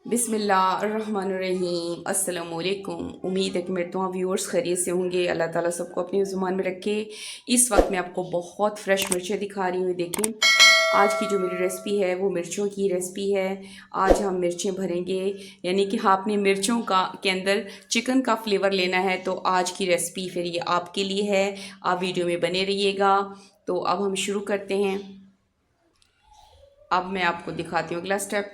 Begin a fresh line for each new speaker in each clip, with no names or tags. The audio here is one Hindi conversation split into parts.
बिस्मिल्लाहिर्रहमानिर्रहीम। अस्सलामुअलैकुम। उम्मीद है कि मेरे तमाम व्यूअर्स खैरियत से होंगे। अल्लाह ताला सबको अपनी ज़ुबान में रखे। इस वक्त मैं आपको बहुत फ़्रेश मिर्चें दिखा रही हूँ। देखें, आज की जो मेरी रेसिपी है वो मिर्चों की रेसिपी है। आज हम मिर्चें भरेंगे, यानी कि आपने मिर्चों का के अंदर चिकन का फ्लेवर लेना है तो आज की रेसिपी फिर ये आपके लिए है। आप वीडियो में बने रहिएगा। तो अब हम शुरू करते हैं। अब मैं आपको दिखाती हूँ अगला स्टेप।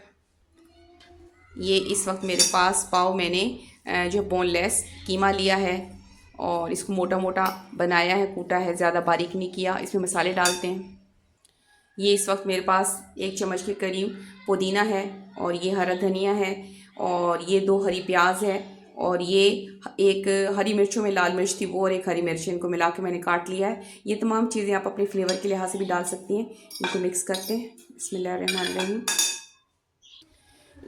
ये इस वक्त मेरे पास पाव मैंने जो बोनलेस कीमा लिया है और इसको मोटा मोटा बनाया है, कूटा है, ज़्यादा बारीक नहीं किया। इसमें मसाले डालते हैं। ये इस वक्त मेरे पास 1 चम्मच के करीब पुदीना है और ये हरा धनिया है और ये 2 हरी प्याज है और ये एक हरी मिर्चों में लाल मिर्च थी वो और एक हरी मिर्च, इनको मिला के मैंने काट लिया है। ये तमाम चीज़ें आप अपने फ्लेवर के लिहाज से भी डाल सकती हैं। इनको मिक्स करते हैं। बिस्मिल्लाहिर्रहमानिर्रहीम।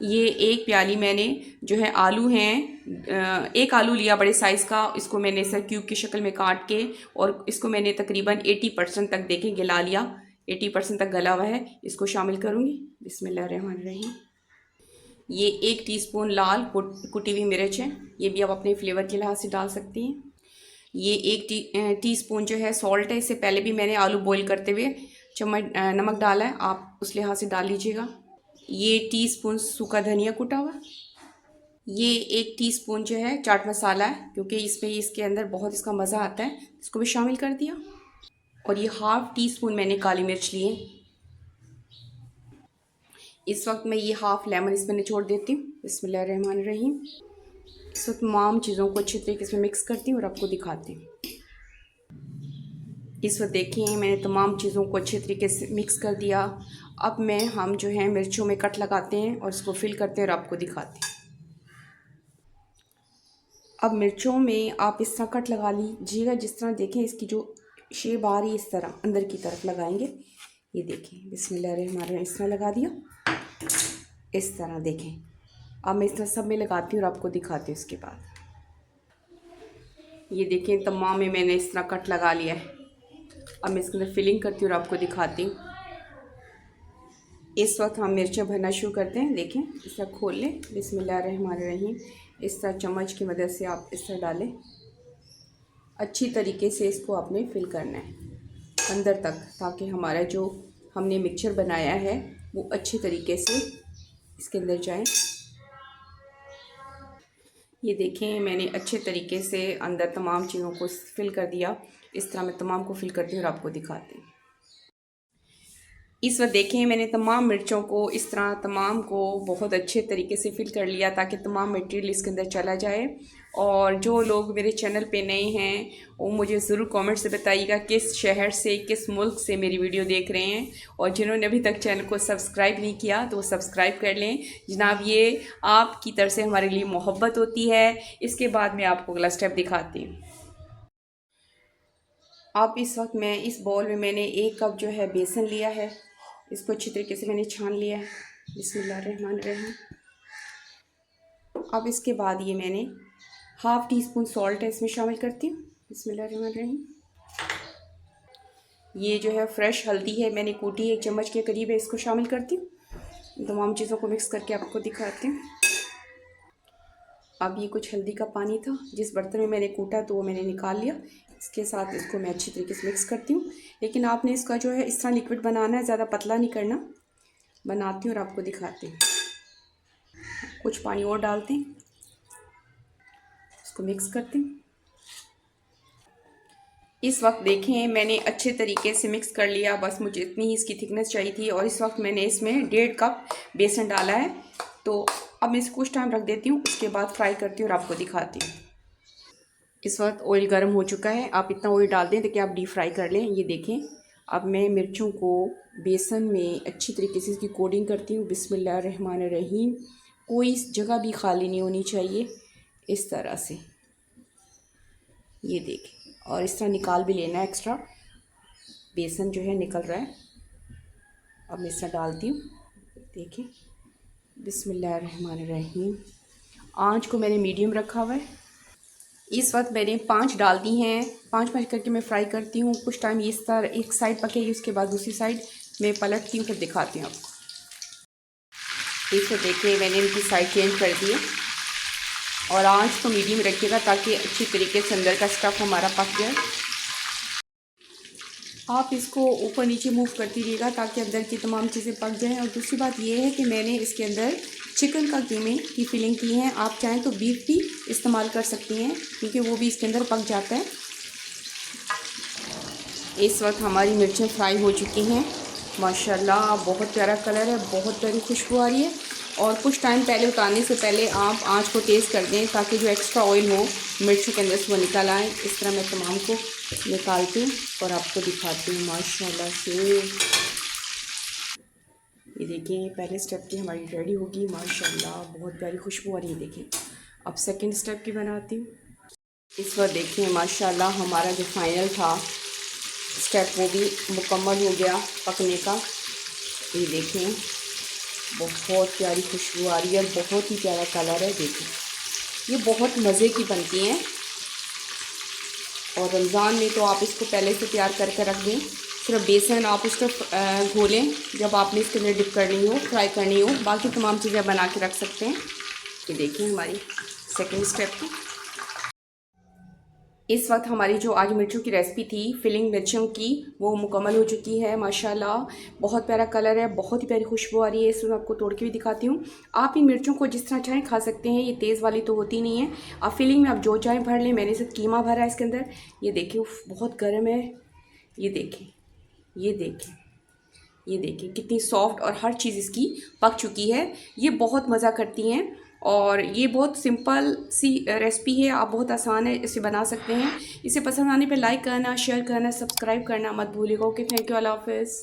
ये एक प्याली मैंने जो है आलू हैं, एक आलू लिया बड़े साइज़ का। इसको मैंने सर क्यूब की शक्ल में काट के और इसको मैंने तकरीबन 80% तक देखें गला लिया। 80% तक गला हुआ है। इसको शामिल करूँगी। बिस्मिल्लाहिर्रहमानिर्रहीम। ये 1 टीस्पून लाल कुटी हुई मिर्च है। ये भी आप अपने फ्लेवर के लिहाज से डाल सकती हैं। ये 1 टीस्पून जो है सॉल्ट है। इससे पहले भी मैंने आलू बॉईल करते हुए चम्मच नमक डाला है, आप उस लिहाज से डाल लीजिएगा। ये टीस्पून सूखा धनिया कुटा हुआ। ये 1 टीस्पून जो है चाट मसाला है, क्योंकि इसमें इसके अंदर बहुत इसका मज़ा आता है, इसको भी शामिल कर दिया। और ये ½ टीस्पून मैंने काली मिर्च लिए। इस वक्त मैं ये ½ लेमन इसमें निचोड़ देती हूँ। बिस्मिल्लाहिर्रहमानिर्रहीम। इस वक्त तमाम चीज़ों को अच्छी तरीके से मिक्स करती हूँ और आपको दिखाती हूँ। इस वक्त देखिए मैंने तमाम चीज़ों को अच्छे तरीके से मिक्स कर दिया। अब हम जो है मिर्चों में कट लगाते हैं और इसको फिल करते हैं और आपको दिखाते हैं। अब मिर्चों में आप इस तरह कट लगा लीजिएगा, जिस तरह देखें इसकी जो शेप आ रही है, इस तरह अंदर की तरफ लगाएंगे। ये देखें, बिस्मिल्लाहिर्रहमानिर्रहीम, इस तरह लगा दिया। इस तरह देखें। अब मैं इस तरह सब में लगाती हूँ और आपको दिखाती हूँ इसके बाद। ये देखें, तमाम में मैंने इस तरह कट लगा लिया है। अब मैं इसके अंदर फिलिंग करती हूँ और आपको दिखाती हूँ। इस वक्त हम मिर्चें भरना शुरू करते हैं। देखें, इस तरह खोल लें। बिस्मिल्लाहिर्रहमानिर्रहीम। इस तरह चम्मच की मदद से आप इस तरह डालें। अच्छी तरीके से इसको आपने फिल करना है अंदर तक, ताकि हमारा जो हमने मिक्सचर बनाया है वो अच्छी तरीके से इसके अंदर जाए। ये देखें, मैंने अच्छे तरीके से अंदर तमाम चीज़ों को फिल कर दिया। इस तरह मैं तमाम को फिल करती हूँ और आपको दिखाती हूँ। इस वक्त देखें, मैंने तमाम मिर्चों को इस तरह तमाम को बहुत अच्छे तरीके से फिल कर लिया, ताकि तमाम मटेरियल इसके अंदर चला जाए। और जो लोग मेरे चैनल पे नए हैं वो मुझे ज़रूर कमेंट से बताइएगा किस शहर से, किस मुल्क से मेरी वीडियो देख रहे हैं। और जिन्होंने अभी तक चैनल को सब्सक्राइब नहीं किया तो वो सब्सक्राइब कर लें जनाब। ये आपकी तरफ से हमारे लिए मोहब्बत होती है। इसके बाद मैं आपको अगला स्टेप दिखाती हूँ। अब इस वक्त मैं इस बाउल में मैंने 1 कप जो है बेसन लिया है। इसको अच्छी तरीके से मैंने छान लिया है। बिस्मिल्लाहिर्रहमानिर्रहीम। अब इसके बाद ये मैंने ½ टीस्पून सॉल्ट है इसमें शामिल करती हूँ। बिस्मिल्लाहिर्रहमानिर्रहीम। ये जो है फ्रेश हल्दी है, मैंने कूटी 1 चम्मच के करीब है, इसको शामिल करती हूँ। तमाम चीज़ों को मिक्स करके आपको दिखाती हूँ। अब ये कुछ हल्दी का पानी था जिस बर्तन में मैंने कूटा, तो वो मैंने निकाल लिया। इसके साथ इसको मैं अच्छी तरीके से मिक्स करती हूँ। लेकिन आपने इसका जो है इस तरह लिक्विड बनाना है, ज़्यादा पतला नहीं करना। बनाती हूँ और आपको दिखाती हूँ। कुछ पानी और डालते हैं, इसको मिक्स करते हैं। इस वक्त देखें, मैंने अच्छे तरीके से मिक्स कर लिया। बस मुझे इतनी ही इसकी थिकनेस चाहिए थी। और इस वक्त मैंने इसमें 1.5 कप बेसन डाला है। तो अब मैं इसको कुछ टाइम रख देती हूँ, उसके बाद फ्राई करती हूँ और आपको दिखाती हूँ। इस वक्त ऑयल गर्म हो चुका है। आप इतना ऑयल डाल दें ताकि आप डीप फ्राई कर लें। ये देखें, अब मैं मिर्चों को बेसन में अच्छी तरीके से इसकी कोटिंग करती हूँ। बिस्मिल्लाहिर्रहमानिर्रहीम। कोई जगह भी खाली नहीं होनी चाहिए, इस तरह से। ये देखें, और इस तरह निकाल भी लेना है। एक्स्ट्रा बेसन जो है निकल रहा है। अब मैं इस तरह डालती हूँ। देखें, बिस्मिल्लाहिर्रहमानिर्रहीम। आंच को मैंने मीडियम रखा हुआ है। इस वक्त मैंने 5 डाल दी हैं। 5 करके मैं फ्राई करती हूँ। कुछ टाइम इस तरह एक साइड पकेगी, उसके बाद दूसरी साइड मैं पलटती हूँ, फिर दिखाती हूँ आपको। इसे देखिए मैंने इनकी साइड चेंज कर दी है और आंच तो मीडियम रखिएगा ताकि अच्छी तरीके से अंदर का स्टफ़ हमारा पक जाए। आप इसको ऊपर नीचे मूव करती रहिएगा ताकि अंदर की तमाम चीज़ें पक जाएं। और दूसरी बात यह है कि मैंने इसके अंदर चिकन का कीमे की फिलिंग की है। आप चाहें तो बीफ भी इस्तेमाल कर सकती हैं क्योंकि वो भी इसके अंदर पक जाता है। इस वक्त हमारी मिर्चें फ्राई हो चुकी हैं माशाल्लाह, बहुत प्यारा कलर है, बहुत प्यारी खुशबू आ रही है। और कुछ टाइम पहले उतारने से पहले आप आंच को तेज़ कर दें ताकि जो एक्स्ट्रा ऑयल हो मिर्चों के अंदर से वो निकल आए। इस तरह मैं तमाम को निकालती हूँ और आपको दिखाती हूँ माशाल्लाह से। ये देखिए पहले स्टेप की हमारी रेडी होगी माशाल्लाह, बहुत प्यारी खुशबू आ रही है। देखिए अब सेकंड स्टेप की बनाती हूँ। इस वक्त देखिए माशाल्लाह हमारा जो फाइनल था स्टेप वो भी मुकम्मल हो गया पकने का। ये देखें बहुत प्यारी खुशबू आ रही है और बहुत ही प्यारा कलर है। देखिए ये बहुत मज़े की बनती हैं और रमज़ान में तो आप इसको पहले से तैयार करके रख दें। सिर्फ बेसन आप उसको घोलें जब आपने इसके लिए डिप करनी हो, फ्राई करनी हो, बाकी तमाम चीज़ें बना के रख सकते हैं। ये देखिए हमारी सेकंड स्टेप की। इस वक्त हमारी जो आज मिर्चों की रेसिपी थी फिलिंग मिर्चों की वो मुकम्मल हो चुकी है माशाल्लाह। बहुत प्यारा कलर है, बहुत ही प्यारी खुशबू आ रही है। इसमें आपको तोड़ के भी दिखाती हूँ। आप इन मिर्चों को जिस तरह चाहें खा सकते हैं, ये तेज़ वाली तो होती नहीं है। आप फिलिंग में आप जो चाहें भर लें। मैंने सिर्फ कीमा भरा है इसके अंदर। ये देखिए बहुत गर्म है। ये देखें, ये देखें, ये देखिए कितनी सॉफ्ट और हर चीज़ इसकी पक चुकी है। ये बहुत मज़ा करती हैं और ये बहुत सिंपल सी रेसिपी है। आप बहुत आसान है, इसे बना सकते हैं। इसे पसंद आने पे लाइक करना, शेयर करना, सब्सक्राइब करना मत भूलिएगा। ओके, थैंक यू, अल्लाह हाफ़िज़।